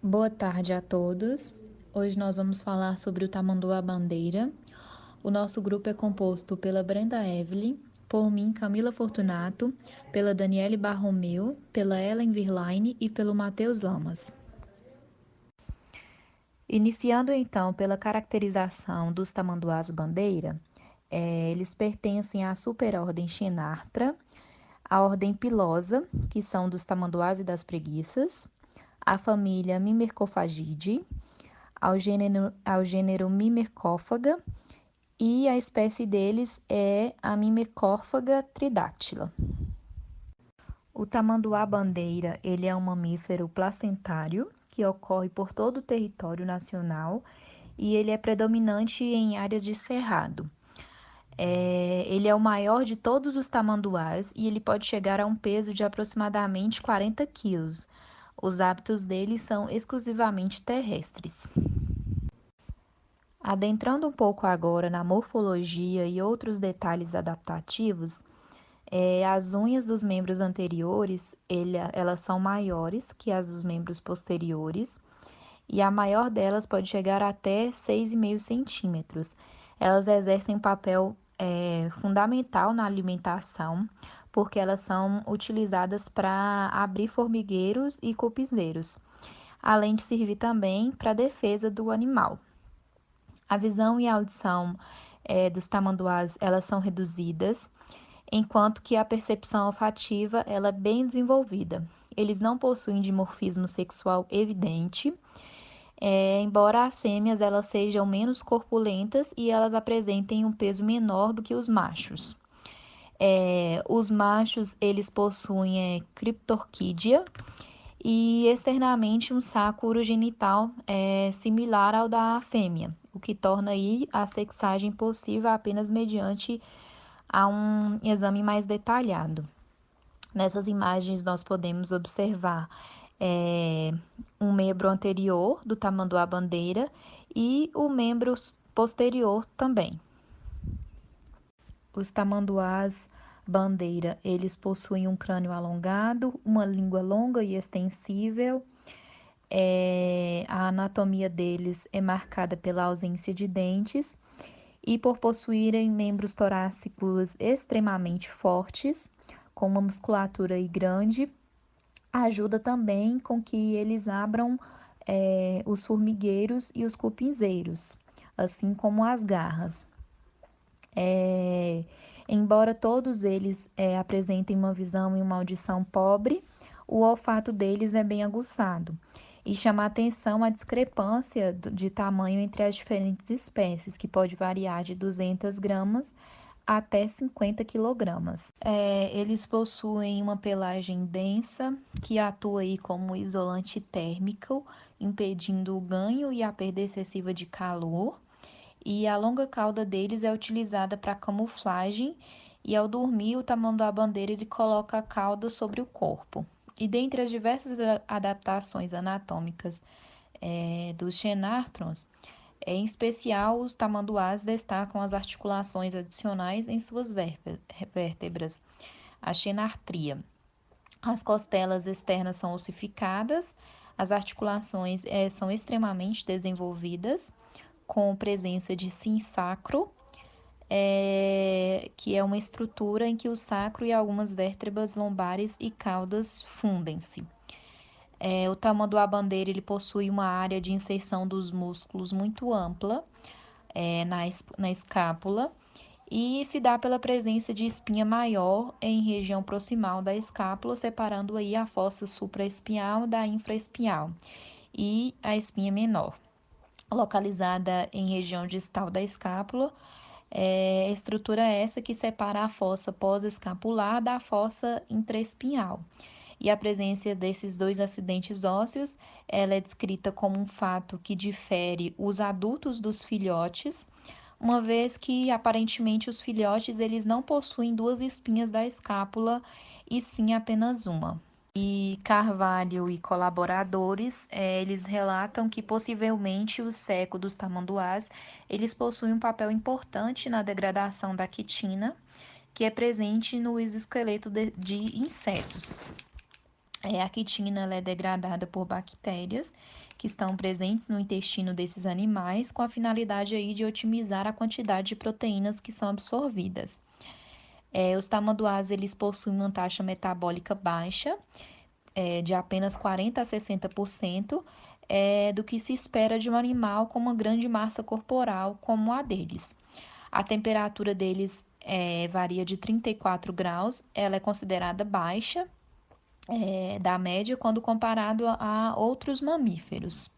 Boa tarde a todos. Hoje nós vamos falar sobre o tamanduá-bandeira. O nosso grupo é composto pela Brenda Evelyn, por mim, Camila Fortunato, pela Daniele Barromeu, pela Ellen Virlaine e pelo Matheus Lamas. Iniciando então pela caracterização dos tamanduás-bandeira, eles pertencem à superordem Xenarthra, à ordem Pilosa, que são dos tamanduás e das preguiças, à família Mimercofagidae, ao gênero Mimercófaga, e a espécie deles é a Mimercófaga tridactyla. O tamanduá-bandeira, ele é um mamífero placentário que ocorre por todo o território nacional e ele é predominante em áreas de cerrado. Ele é o maior de todos os tamanduás e ele pode chegar a um peso de aproximadamente 40 quilos. Os hábitos dele são exclusivamente terrestres. Adentrando um pouco agora na morfologia e outros detalhes adaptativos, as unhas dos membros anteriores, elas são maiores que as dos membros posteriores, e a maior delas pode chegar até 6,5 centímetros. Elas exercem um papel fundamental na alimentação, porque elas são utilizadas para abrir formigueiros e cupizeiros, além de servir também para a defesa do animal. A visão e a audição dos tamanduás, elas são reduzidas, enquanto que a percepção olfativa ela é bem desenvolvida. Eles não possuem dimorfismo sexual evidente, embora as fêmeas elas sejam menos corpulentas e elas apresentem um peso menor do que os machos. Os machos eles possuem criptorquídea e externamente um saco urogenital similar ao da fêmea, o que torna aí a sexagem possível apenas mediante a um exame mais detalhado. Nessas imagens nós podemos observar um membro anterior do tamanduá-bandeira e o membro posterior também. Os tamanduás bandeira, eles possuem um crânio alongado, uma língua longa e extensível. A anatomia deles é marcada pela ausência de dentes e por possuírem membros torácicos extremamente fortes, com uma musculatura grande, ajuda também com que eles abram os formigueiros e os cupinzeiros, assim como as garras. Embora todos eles apresentem uma visão e uma audição pobre, o olfato deles é bem aguçado e chama a atenção a discrepância de tamanho entre as diferentes espécies, que pode variar de 200 gramas até 50 quilogramas. Eles possuem uma pelagem densa que atua aí como isolante térmico, impedindo o ganho e a perda excessiva de calor. E a longa cauda deles é utilizada para camuflagem e ao dormir o tamanduá-bandeira ele coloca a cauda sobre o corpo. E dentre as diversas adaptações anatômicas dos xenartrons, em especial os tamanduás destacam as articulações adicionais em suas vértebras, a xenartria. As costelas externas são ossificadas, as articulações são extremamente desenvolvidas, com presença de sinsacro, que é uma estrutura em que o sacro e algumas vértebras lombares e caudas fundem-se. O tamanduá-bandeira ele possui uma área de inserção dos músculos muito ampla na escápula e se dá pela presença de espinha maior em região proximal da escápula, separando aí a fossa supraespinhal da infraespinhal e a espinha menor, localizada em região distal da escápula. Estrutura essa que separa a fossa pós-escapular da fossa intraespinhal. E a presença desses dois acidentes ósseos, ela é descrita como um fato que difere os adultos dos filhotes, uma vez que aparentemente os filhotes eles não possuem duas espinhas da escápula e sim apenas uma. E Carvalho e colaboradores, eles relatam que possivelmente o seco dos tamanduás, eles possuem um papel importante na degradação da quitina, que é presente no exoesqueleto de insetos. A quitina ela é degradada por bactérias que estão presentes no intestino desses animais, com a finalidade aí de otimizar a quantidade de proteínas que são absorvidas. Os tamanduás eles possuem uma taxa metabólica baixa, de apenas 40 a 60%, do que se espera de um animal com uma grande massa corporal como a deles. A temperatura deles varia de 34 graus, ela é considerada baixa, da média quando comparado a outros mamíferos.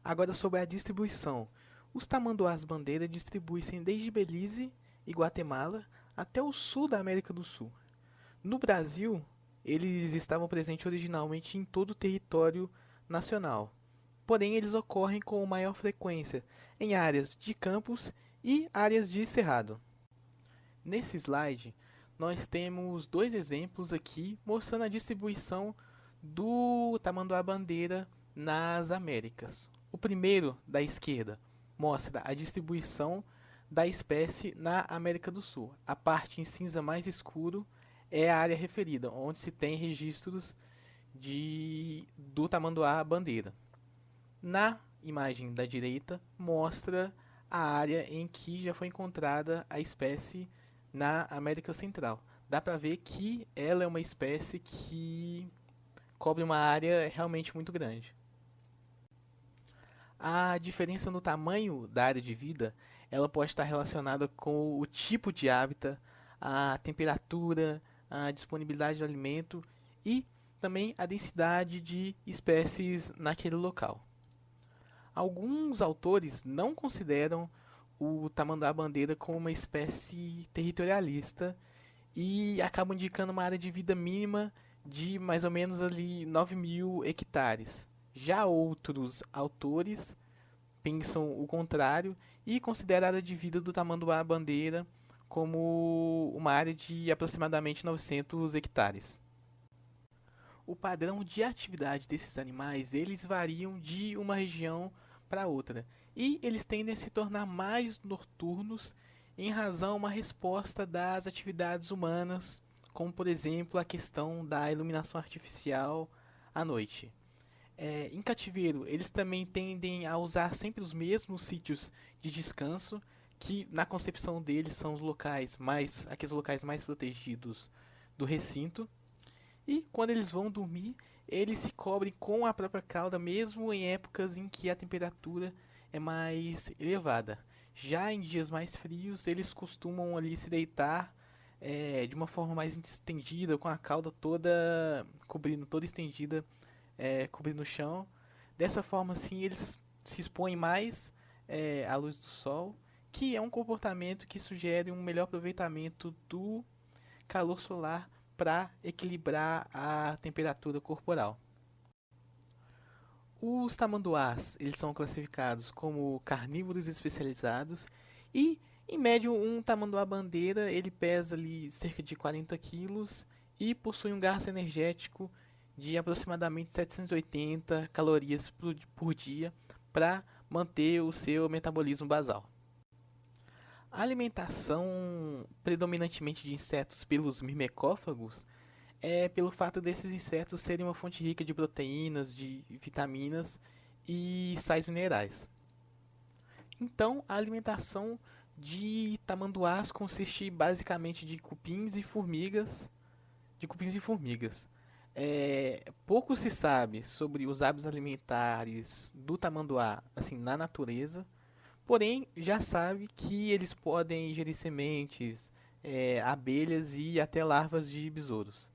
Agora sobre a distribuição. Os tamanduás-bandeira distribuem-se desde Belize e Guatemala até o sul da América do Sul. No Brasil, eles estavam presentes originalmente em todo o território nacional, porém eles ocorrem com maior frequência em áreas de campos e áreas de cerrado. Nesse slide, nós temos dois exemplos aqui mostrando a distribuição do tamanduá-bandeira nas Américas. O primeiro, da esquerda, mostra a distribuição da espécie na América do Sul. A parte em cinza mais escuro é a área referida, onde se tem registros do tamanduá-bandeira. Na imagem da direita, mostra a área em que já foi encontrada a espécie na América Central. Dá para ver que ela é uma espécie que cobre uma área realmente muito grande. A diferença no tamanho da área de vida, ela pode estar relacionada com o tipo de hábitat, a temperatura, a disponibilidade de alimento e também a densidade de espécies naquele local. Alguns autores não consideram o tamanduá-bandeira como uma espécie territorialista e acabam indicando uma área de vida mínima de mais ou menos ali 9.000 hectares. Já outros autores pensam o contrário e consideram a área de vida do tamanduá-bandeira como uma área de aproximadamente 900 hectares. O padrão de atividade desses animais, eles variam de uma região para outra, e eles tendem a se tornar mais noturnos em razão a uma resposta das atividades humanas, como por exemplo a questão da iluminação artificial à noite. Em cativeiro, eles também tendem a usar sempre os mesmos sítios de descanso, que na concepção deles são os locais mais, aqueles locais mais protegidos do recinto. E quando eles vão dormir, eles se cobrem com a própria cauda, mesmo em épocas em que a temperatura é mais elevada. Já em dias mais frios, eles costumam ali se deitar de uma forma mais estendida, com a cauda toda cobrindo, toda estendida, cobrindo o chão. Dessa forma, assim, eles se expõem mais à luz do sol, que é um comportamento que sugere um melhor aproveitamento do calor solar para equilibrar a temperatura corporal. Os tamanduás, eles são classificados como carnívoros especializados e, em média, um tamanduá-bandeira, ele pesa ali cerca de 40 quilos e possui um gasto energético de aproximadamente 780 calorias por dia para manter o seu metabolismo basal. A alimentação predominantemente de insetos pelos myrmecófagos é pelo fato desses insetos serem uma fonte rica de proteínas, de vitaminas e sais minerais. Então, a alimentação de tamanduás consiste basicamente de cupins e formigas. Pouco se sabe sobre os hábitos alimentares do tamanduá, assim, na natureza, porém já sabe que eles podem ingerir sementes, abelhas e até larvas de besouros.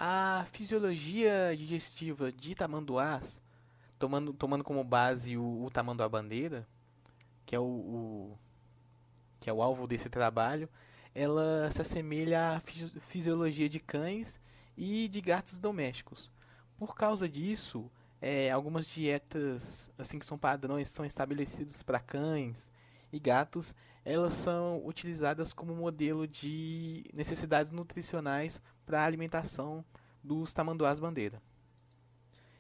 A fisiologia digestiva de tamanduás, tomando como base o tamanduá-bandeira, que é que é o alvo desse trabalho, ela se assemelha à fisiologia de cães e de gatos domésticos. Por causa disso, algumas dietas assim que são padrões são estabelecidas para cães e gatos, elas são utilizadas como modelo de necessidades nutricionais para a alimentação dos tamanduás-bandeira.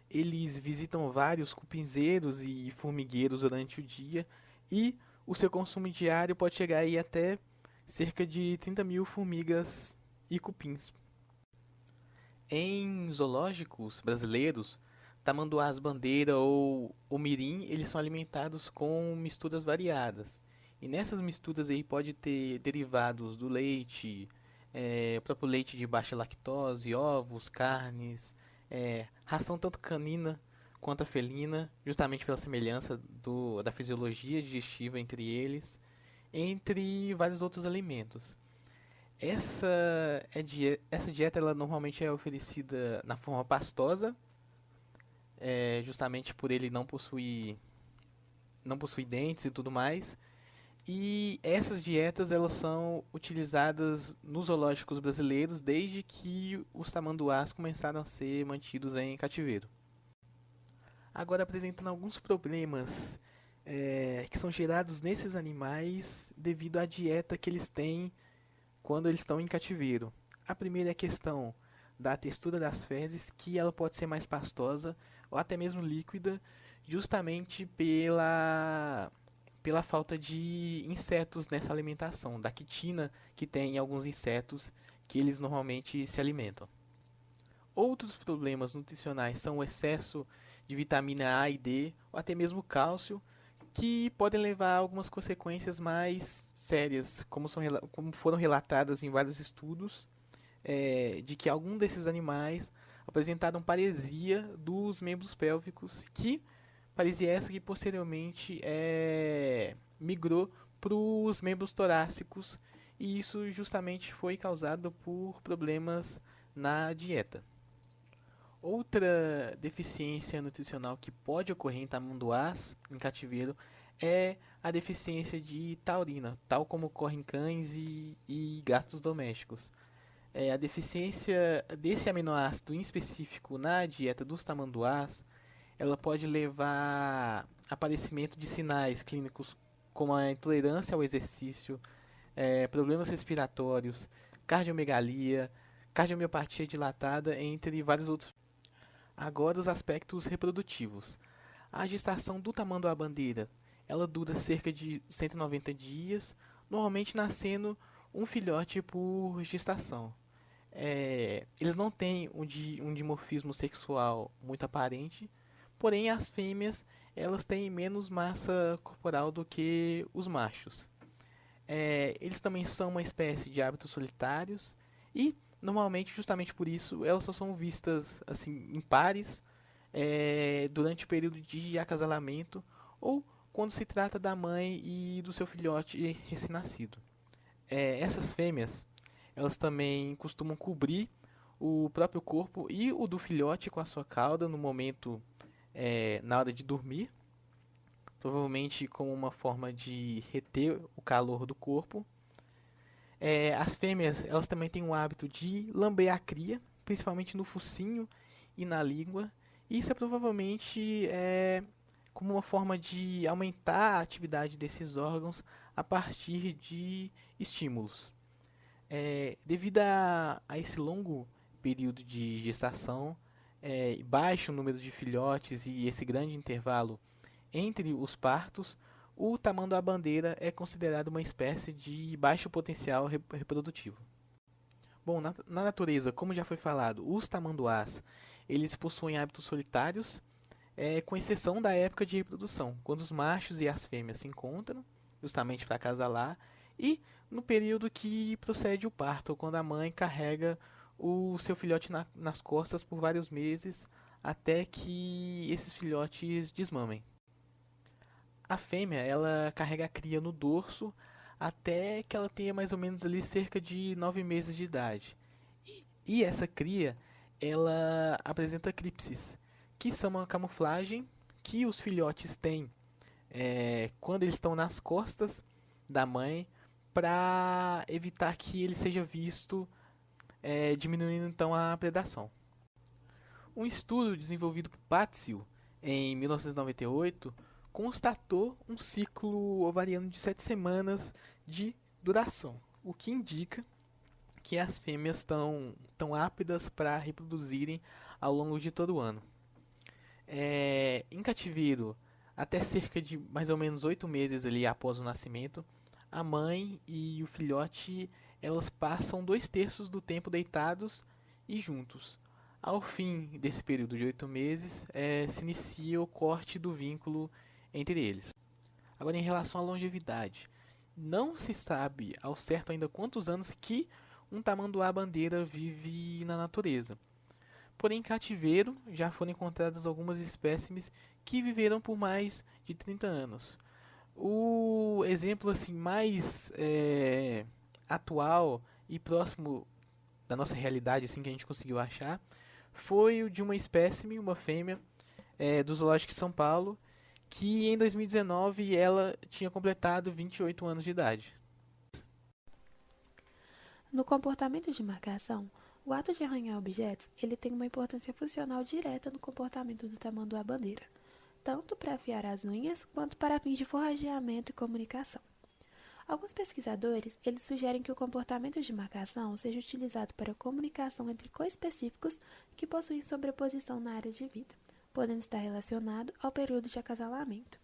Eles visitam vários cupinzeiros e formigueiros durante o dia e o seu consumo diário pode chegar aí até cerca de 30.000 formigas e cupins. Em zoológicos brasileiros, tamanduás bandeira ou o mirim, eles são alimentados com misturas variadas. E nessas misturas aí pode ter derivados do leite, o próprio leite de baixa lactose, ovos, carnes, ração tanto canina quanto a felina, justamente pela semelhança da fisiologia digestiva entre eles, entre vários outros alimentos. Essa, essa dieta ela normalmente é oferecida na forma pastosa, justamente por ele não possuir dentes e tudo mais. E essas dietas elas são utilizadas nos zoológicos brasileiros desde que os tamanduás começaram a ser mantidos em cativeiro. Agora apresentando alguns problemas que são gerados nesses animais devido à dieta que eles têm quando eles estão em cativeiro. A primeira é a questão da textura das fezes, que ela pode ser mais pastosa ou até mesmo líquida, justamente pela falta de insetos nessa alimentação, da quitina que tem em alguns insetos que eles normalmente se alimentam. Outros problemas nutricionais são o excesso de vitamina A e D, ou até mesmo cálcio, que podem levar a algumas consequências mais sérias, como foram relatadas em vários estudos, de que algum desses animais apresentaram paresia dos membros pélvicos, que paresia essa que posteriormente migrou para os membros torácicos, e isso justamente foi causado por problemas na dieta. Outra deficiência nutricional que pode ocorrer em tamanduás em cativeiro é a deficiência de taurina, tal como ocorre em cães e gatos domésticos. A deficiência desse aminoácido em específico na dieta dos tamanduás, ela pode levar a aparecimento de sinais clínicos como a intolerância ao exercício, problemas respiratórios, cardiomegalia, cardiomiopatia dilatada, entre vários outros. Agora os aspectos reprodutivos. A gestação do tamanduá-bandeira, ela dura cerca de 190 dias, normalmente nascendo um filhote por gestação. Eles não têm um dimorfismo sexual muito aparente, porém as fêmeas elas têm menos massa corporal do que os machos. Eles também são uma espécie de hábitos solitários e normalmente, justamente por isso, elas só são vistas assim em pares durante o período de acasalamento ou quando se trata da mãe e do seu filhote recém-nascido. Essas fêmeas, elas também costumam cobrir o próprio corpo e o do filhote com a sua cauda no momento, na hora de dormir, provavelmente como uma forma de reter o calor do corpo. As fêmeas, elas também têm o hábito de lamber a cria, principalmente no focinho e na língua. Isso é provavelmente como uma forma de aumentar a atividade desses órgãos a partir de estímulos. Devido a esse longo período de gestação, baixo número de filhotes e esse grande intervalo entre os partos, o tamanduá-bandeira é considerado uma espécie de baixo potencial reprodutivo. Bom, na natureza, como já foi falado, os tamanduás eles possuem hábitos solitários, com exceção da época de reprodução, quando os machos e as fêmeas se encontram, justamente para acasalar, e no período que procede o parto, quando a mãe carrega o seu filhote nas costas por vários meses, até que esses filhotes desmamem. A fêmea, ela carrega a cria no dorso até que ela tenha mais ou menos ali cerca de 9 meses de idade. E essa cria, ela apresenta cripses, que são uma camuflagem que os filhotes têm quando eles estão nas costas da mãe para evitar que ele seja visto, diminuindo então a predação. Um estudo desenvolvido por Patsil em 1998 constatou um ciclo ovariano de 7 semanas de duração, o que indica que as fêmeas estão aptas para reproduzirem ao longo de todo o ano. Em cativeiro, até cerca de mais ou menos 8 meses ali após o nascimento, a mãe e o filhote elas passam 2/3 do tempo deitados e juntos. Ao fim desse período de 8 meses, se inicia o corte do vínculo entre eles. Agora, em relação à longevidade, não se sabe ao certo ainda quantos anos que um tamanduá-bandeira vive na natureza. Porém, em cativeiro já foram encontradas algumas espécimes que viveram por mais de 30 anos. O exemplo assim mais atual e próximo da nossa realidade assim que a gente conseguiu achar foi o de uma espécime, uma fêmea, do Zoológico de São Paulo, que em 2019 ela tinha completado 28 anos de idade. No comportamento de marcação, o ato de arranhar objetos ele tem uma importância funcional direta no comportamento do tamanduá-bandeira, tanto para afiar as unhas quanto para fins de forrageamento e comunicação. Alguns pesquisadores eles sugerem que o comportamento de marcação seja utilizado para comunicação entre coespecíficos que possuem sobreposição na área de vida, podendo estar relacionado ao período de acasalamento.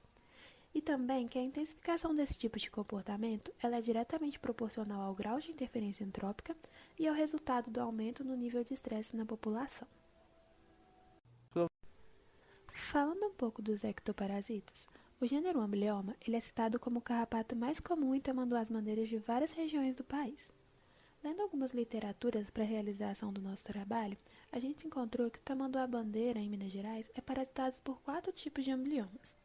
E também que a intensificação desse tipo de comportamento ela é diretamente proporcional ao grau de interferência antrópica e ao resultado do aumento no nível de estresse na população. Falando um pouco dos ectoparasitas, o gênero Amblyomma ele é citado como o carrapato mais comum em tamanduás-bandeiras de várias regiões do país. Lendo algumas literaturas para a realização do nosso trabalho, a gente encontrou que o tamanduá-bandeira, em Minas Gerais, é parasitado por 4 tipos de ambliomas.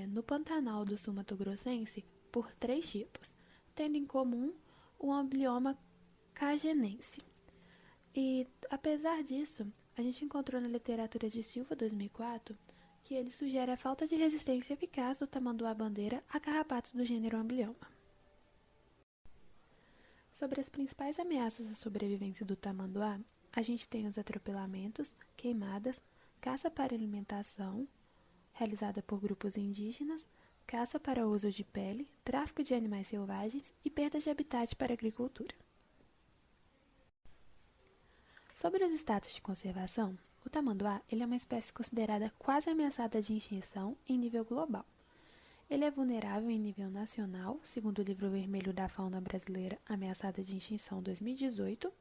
No Pantanal do Sul Mato Grossense, por 3 tipos, tendo em comum o amblioma cagenense. E, apesar disso, a gente encontrou na literatura de Silva, 2004, que ele sugere a falta de resistência eficaz do tamanduá-bandeira a carrapatos do gênero Amblyomma. Sobre as principais ameaças à sobrevivência do tamanduá, a gente tem os atropelamentos, queimadas, caça para alimentação, realizada por grupos indígenas, caça para uso de pele, tráfico de animais selvagens e perda de habitat para agricultura. Sobre os status de conservação, o tamanduá ele é uma espécie considerada quase ameaçada de extinção em nível global. Ele é vulnerável em nível nacional, segundo o Livro Vermelho da Fauna Brasileira Ameaçada de Extinção 2018,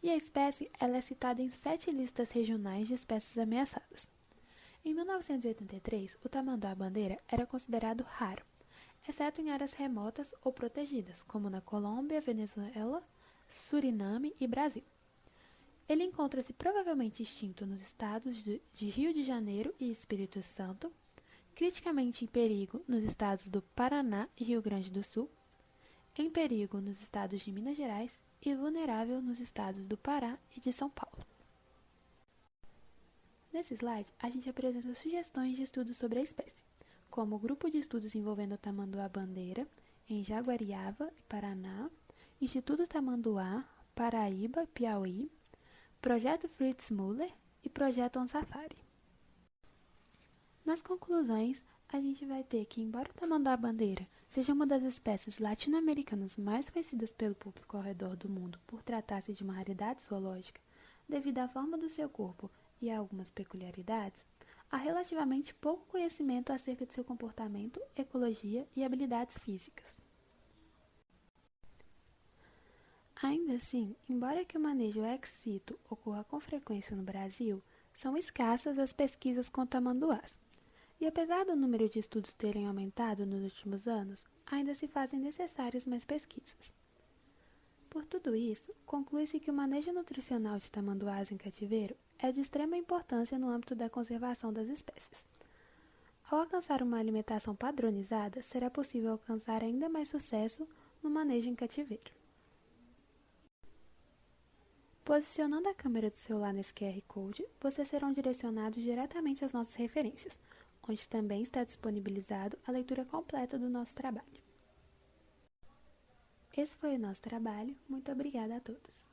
e a espécie ela é citada em 7 listas regionais de espécies ameaçadas. Em 1983, o tamanduá-bandeira era considerado raro, exceto em áreas remotas ou protegidas, como na Colômbia, Venezuela, Suriname e Brasil. Ele encontra-se provavelmente extinto nos estados de Rio de Janeiro e Espírito Santo, criticamente em perigo nos estados do Paraná e Rio Grande do Sul, em perigo nos estados de Minas Gerais e vulnerável nos estados do Pará e de São Paulo. Nesse slide, a gente apresenta sugestões de estudos sobre a espécie, como o Grupo de Estudos envolvendo o tamanduá-bandeira, em Jaguariava, Paraná, Instituto Tamanduá, Paraíba, Piauí, Projeto Fritz Müller e Projeto On Safari. Nas conclusões, a gente vai ter que, embora o tamanduá-bandeira seja uma das espécies latino-americanas mais conhecidas pelo público ao redor do mundo por tratar-se de uma raridade zoológica, devido à forma do seu corpo e a algumas peculiaridades, há relativamente pouco conhecimento acerca de seu comportamento, ecologia e habilidades físicas. Ainda assim, embora que o manejo ex situ ocorra com frequência no Brasil, são escassas as pesquisas com tamanduás. E apesar do número de estudos terem aumentado nos últimos anos, ainda se fazem necessárias mais pesquisas. Por tudo isso, conclui-se que o manejo nutricional de tamanduás em cativeiro é de extrema importância no âmbito da conservação das espécies. Ao alcançar uma alimentação padronizada, será possível alcançar ainda mais sucesso no manejo em cativeiro. Posicionando a câmera do celular nesse QR Code, vocês serão direcionados diretamente às nossas referências, onde também está disponibilizado a leitura completa do nosso trabalho. Esse foi o nosso trabalho. Muito obrigada a todos.